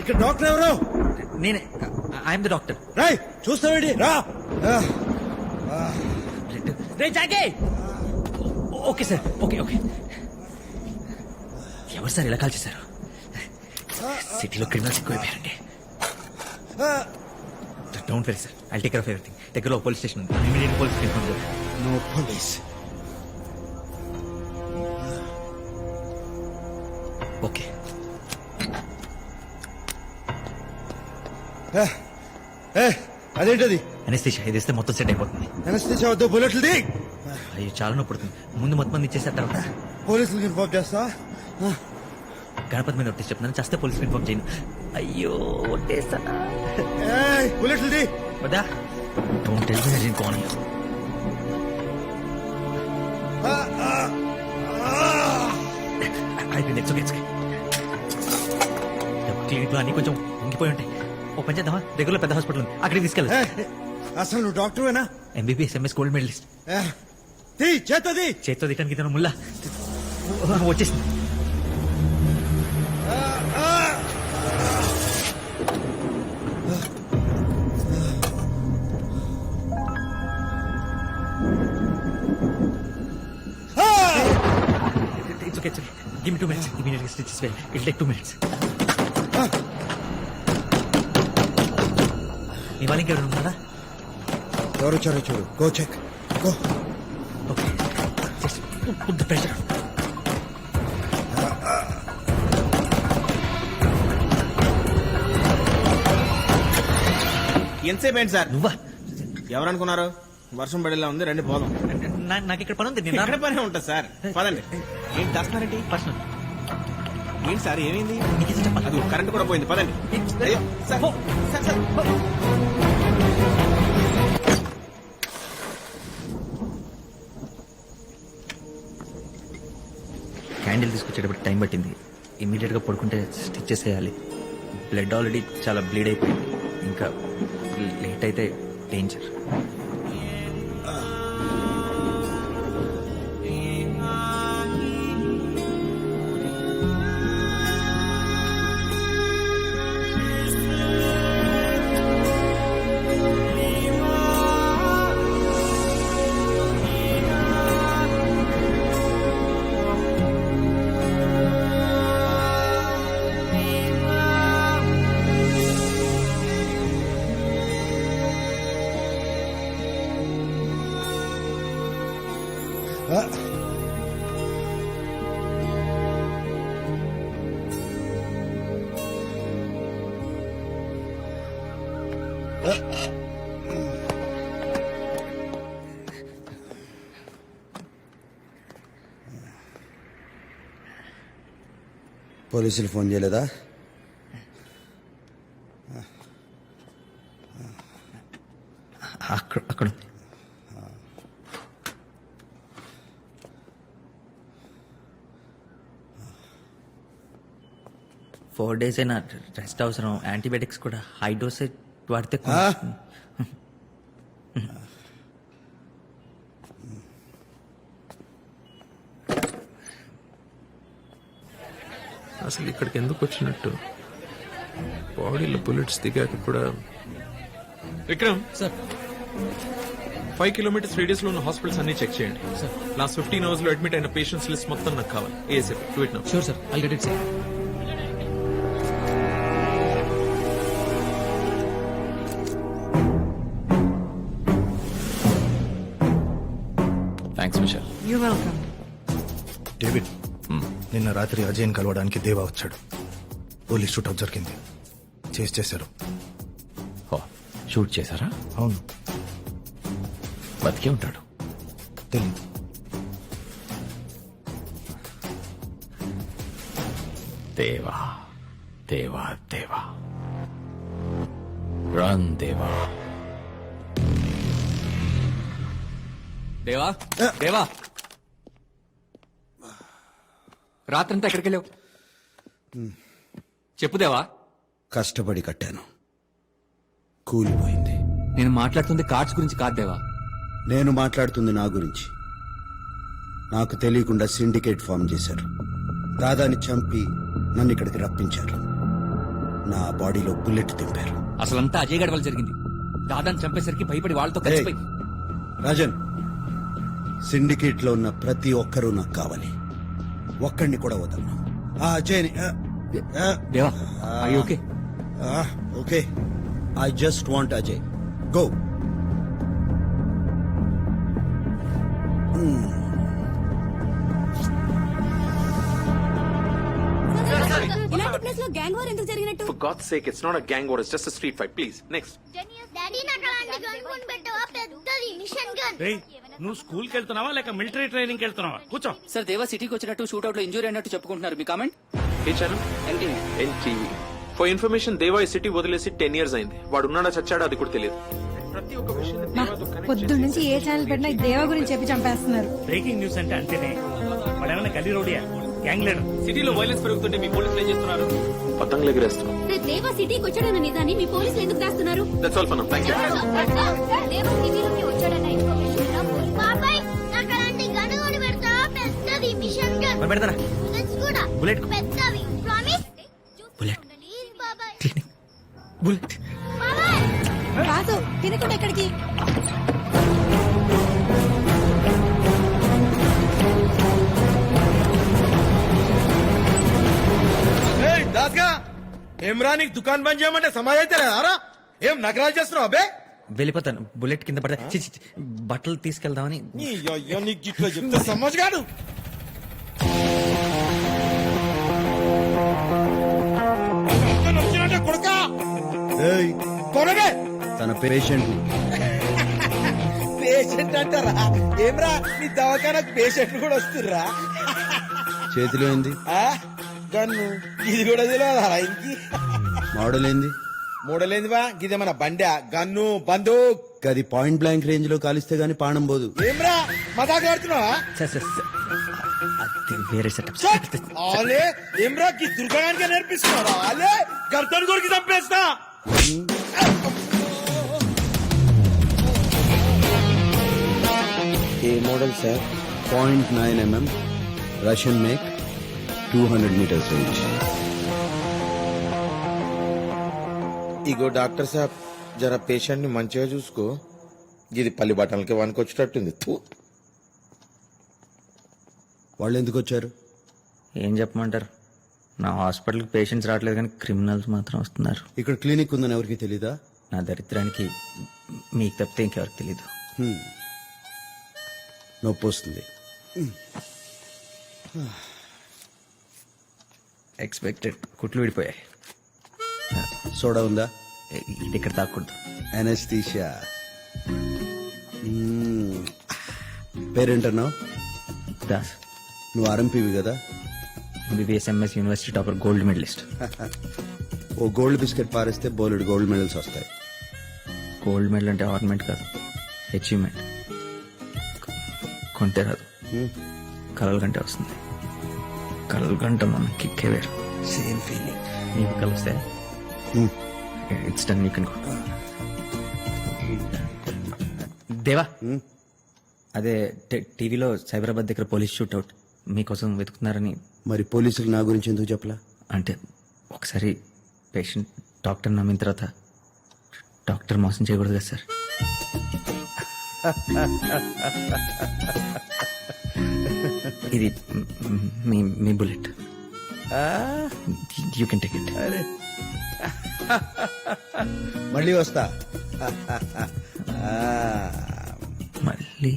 ఇక్కడ డాక్టర్ ఎవరు? నేనే. I'm the doctor. రాయ్ చూస్తావేంటి రా. రే జాగే. Okay sir, okay okay. ఎవరు సార్ ఇలా కాల్ చేశారు? సిటీలో క్రిమినల్స్ ఎక్కువైపోయారండి. Don't worry sir, I'll take care of everything. దగ్గరలో పోలీస్ స్టేషన్ ఉంది, ఇమీడియట్ పోలీస్ ఇన్ఫార్మ్ చేయండి. No police. ఓకే. అదేంటది? అనెస్థీషియా ఇది ఇస్తే మొత్తం సెట్ అయిపోతుంది. అనెస్థీషియా వద్దు, బుల్లెట్లు ది. అయ్యో చాలా నొప్పి పుడుతుంది. ముందు మొత్తం మంది ఇచ్చేసిన తర్వాత పోలీసులకు ఇన్ఫార్మ్ చేస్తా. గణపతి మీద ఒట్టేసి చెప్తున్నాను, చేస్తే పోలీసులు ఇన్ఫార్మ్ చేయను. అయ్యో ఒట్టేస్తానా? బుల్లెట్లు ది. వద్దా? డోంట్ టెల్ మీ నేను కోన్ యు. అయిపోయింది. It's okay, it's okay. Clinic లో అన్ని కొంచెం ఉంగిపోయి ఉంటాయి. ఓ పని చేద్దామా, దగ్గరలో పెద్ద హాస్పిటల్ ఉంది, అక్కడికి తీసుకెళ్ళి. అసలు నువ్వు డాక్టర్వేనా? MBBS MS gold medallist. చేతది చేత్తో తిట్టడానికి ఇతను ముల్లా వచ్చేసింది. It's okay, it's okay. Give me 2 minutes. Immediately stitch this way. It'll take 2 minutes. నీ వాళ్ళు ఇంకెవరు ఉన్నారా? ఎవరు వచ్చారో చూడు. Go check. Go. Okay. Just put the pressure. ఎంతసేపు ఏంటి సార్? నువ్వా? ఎవరనుకున్నారు? వర్షం పడేలా ఉంది, రండి పోదాం. నాకు ఇక్కడ పని ఉంది. ఎక్కడ పని ఉంటుంది సార్? పదండి. ఏంటి దాస్తున్నారేంటి? పర్సనల్. ఏంటి సార్ ఏమైంది? నీకు ఇది చెప్పాలి. అది కరెంట్ కూడా పోయింది, పదండి. అయ్యో, సార్, సార్, సార్. క్యాండిల్ తీసుకొచ్చేటప్పుడు టైం పట్టింది. ఇమీడియట్ గా పడుకుంటే స్టిచ్ చేసేయాలి. బ్లడ్ ఆల్రెడీ చాలా బ్లీడ్ అయిపోయింది. ఇంకా లేట్ అయితే డేంజర్. పోలీసులు ఫోన్ చేయలేదా? అక్కడ 4 days అయినా రెస్ట్ అవసరం. యాంటీబయాటిక్స్ కూడా హై డోసేజ్ వాడితే అసలు ఇక్కడికి ఎందుకు వచ్చినట్టు? బాడీలో బుల్లెట్స్ దిగాక కూడా. విక్రమ్ సార్, 5 kilometers రేడియస్ లో ఉన్న హాస్పిటల్స్ అన్ని చెక్ చేయండి సార్. లాస్ట్ 15 hours లో అడ్మిట్ అయిన పేషెంట్స్ లిస్ట్ మొత్తం నాకు కావాలి. ASF do it now. Sure sir, I'll get it sir. Thanks Mitchell. You welcome. David, నిన్న రాత్రి అజయ్ని కలవడానికి దేవా వచ్చాడు. పోలీస్ షూట్అవుట్ జరిగింది. చేశారు. షూట్ చేశారా? అవును. బతికే ఉంటాడు. తెలీదు. దేవా దేవా దేవా, రన్ దేవా. దేవా దేవా, రాత్రంతా ఎక్కడికి వెళ్ళావు? చెప్పు దేవా. కష్టపడి కట్టాను, కూలిపోయింది. నేను మాట్లాడుతుంది కార్డ్స్ గురించి కాదు దేవా. నేను మాట్లాడుతుంది నా గురించి. నాకు తెలియకుండా సిండికేట్ ఫామ్ చేశారు. దాదాని చంపి నన్ను ఇక్కడికి రప్పించారు. నా బాడీలో బుల్లెట్ దింపారు. అసలంతా అజయ్ గడ్ వల్ల జరిగింది. దాదాని చంపేసరికి భయపడి వాళ్ళతో కలిసిపోయి రాజన్, సిండికేట్ లో ఉన్న ప్రతి ఒక్కరూ నాకు కావాలి. ఒక్కడిని కూడా వదలను. ఆ అజయ్ని దేవా okay okay. I just want Ajay. Go. ఇలాంటి ప్లేస్ లో గ్యాంగ్ వార్ ఎందుకు జరిగినట్టు? For God's sake, it's not a gang war, it's just a street fight. Please, next. Daddy నాకు అలాంటి గన్ కొని పెట్టవా? పెద్దది మిషన్ గన్. నువ్వు స్కూల్ కి వెళ్తున్నావా లేక మిలిటరీ ట్రైనింగ్ కి వెళ్తున్నావా? కూర్చో. సార్ దేవా సిటీకి వచ్చినట్టు షూట్అవుట్ లో ఇంజూరీ అయినట్టు చెప్పుకుంటున్నారు. మీ కామెంట్? ఏ ఛానల్? NTV. For information, దేవా ఈ సిటీ వదిలేసి 10 years అయింది. వాడు ఉన్నాడా చచ్చాడా అది కూడా తెలియదు. ప్రతి ఒక్క విషయం పొద్దు నుంచి ఏ ఛానల్ పెట్టినా ఈ దేవా గురించి చెప్పి చంపేస్తున్నారు. బ్రేకింగ్ న్యూస్ అంటే అంతేనే. వాడేమన్నా గల్లీ రౌడియా? Gang leader. సిటీలో వైలెన్స్ పెరుగుతుంటే మీ పోలీసులు ఏం చేస్తున్నారు? పతంగులు ఎగిరేస్తున్నాం. దేవా సిటీకి వచ్చాడన్న నిజాన్ని మీ పోలీసులు ఎందుకు దాస్తున్నారు? That's all for now. Thank you. దేవా సిటీలోకి వచ్చాడన్న ఇన్ఫర్మేషన్ బాబాయ్ నాకు అలాంటి గన్ కొని పెడతావా? పెద్దది మిషన్ గన్. పెడతారా? బుల్లెట్స్ కూడా బుల్లెట్ పెద్దవి. ప్రామిస్? బుల్లెట్ ప్లీజ్ బాబాయ్. Clinic bullet. బాబాయ్ రాజు తినకుండా ఎక్కడికి? దాస్గా ఏమ్రా నీకు దుకాణం బంద్ చేయమంటే సమాజ్ అయితే రారా? ఏం నగరాలు చేస్తున్నావు అబ్బే? వెళ్ళిపోతాను. బుల్లెట్ కింద పడతా. చి, చి, చి. బట్టలు తీసుకెళ్దామని. నీకు ఇట్లా చెప్తే సమాజ్ కాదు. కొడుకా ఏయ్, కొనగే తన పేషెంట్ పేషెంట్ అంటారా? ఏమ్రా నీ దవాఖానకు పేషెంట్ కూడా వస్తుర్రా? చేతిలో ఏంది? గన్ను ఇది కూడా తెలియదా ఇంకి? మోడల్ ఏంది? మూడలేంది బా గిదేమన్నా బండా? గన్ను బందూక్. అది పాయింట్ బ్లాంక్ రేంజ్ లో కాలిస్తే గానీ పానం పోదు. ఏమ్రా మజాక్ ఆడుతున్నావా? సార్ సార్ సార్, అది వేరే సెటప్. ఆలే ఏమ్రా కి దుర్గానికి నేర్పిస్తున్నారా? ఆలే గర్దన్ కొరికి చంపేస్తా. ఏ model sir? 0.9 mm Russian make, 200 metres range. ఇగో డాక్టర్ సాబ్ జర పేషెంట్ ని మంచిగా చూసుకో. ఇది పల్లి బట్టలకి వనుకొచ్చేటట్టుంది. వాళ్ళు ఎందుకు వచ్చారు? ఏం చెప్పమంటారు? నా హాస్పిటల్కి పేషెంట్స్ రావట్లేదు కానీ క్రిమినల్స్ మాత్రం వస్తున్నారు. ఇక్కడ క్లినిక్ ఉందని ఎవరికి తెలీదా? నా దరిద్రానికి మీకు తప్పితే ఇంకెవరికి తెలీదు. నొప్పి వస్తుంది. ఎక్స్పెక్టెడ్. కుట్లు విడిపోయాయి. సోడా ఉందా? ఇది ఇక్కడ తాకూడదు. అనస్థీషియా. పేరేంటన్నావు? దాస్. నువ్వు ఆర్ఎంపీవి కదా? MBBS MS university topper, gold medallist. ఓ గోల్డ్ బిస్కెట్ పారేస్తే బోలెడు గోల్డ్ మెడల్స్ వస్తాయి. గోల్డ్ మెడల్ అంటే ఆర్నమెంట్ కాదు, అచీవ్మెంట్. కొంటే రాదు, కలల కంటే వస్తుంది. కలల కంటే మనం కిక్కే వేరు. Same feeling. నీకు కలిస్తే it's done. You can go. దేవా, అదే టీవీలో సైబరాబాద్ దగ్గర పోలీస్ షూట్అవుట్ మీకోసం వెతుకుతున్నారని. మరి పోలీసులు నా గురించి ఎందుకు చెప్పలా? అంటే ఒకసారి పేషెంట్ డాక్టర్ నమ్మిన తర్వాత డాక్టర్ మోసం చేయకూడదు కదా సార్. ఇది మీ bullet. You can take it. మళ్ళీ వస్తా. మళ్ళీ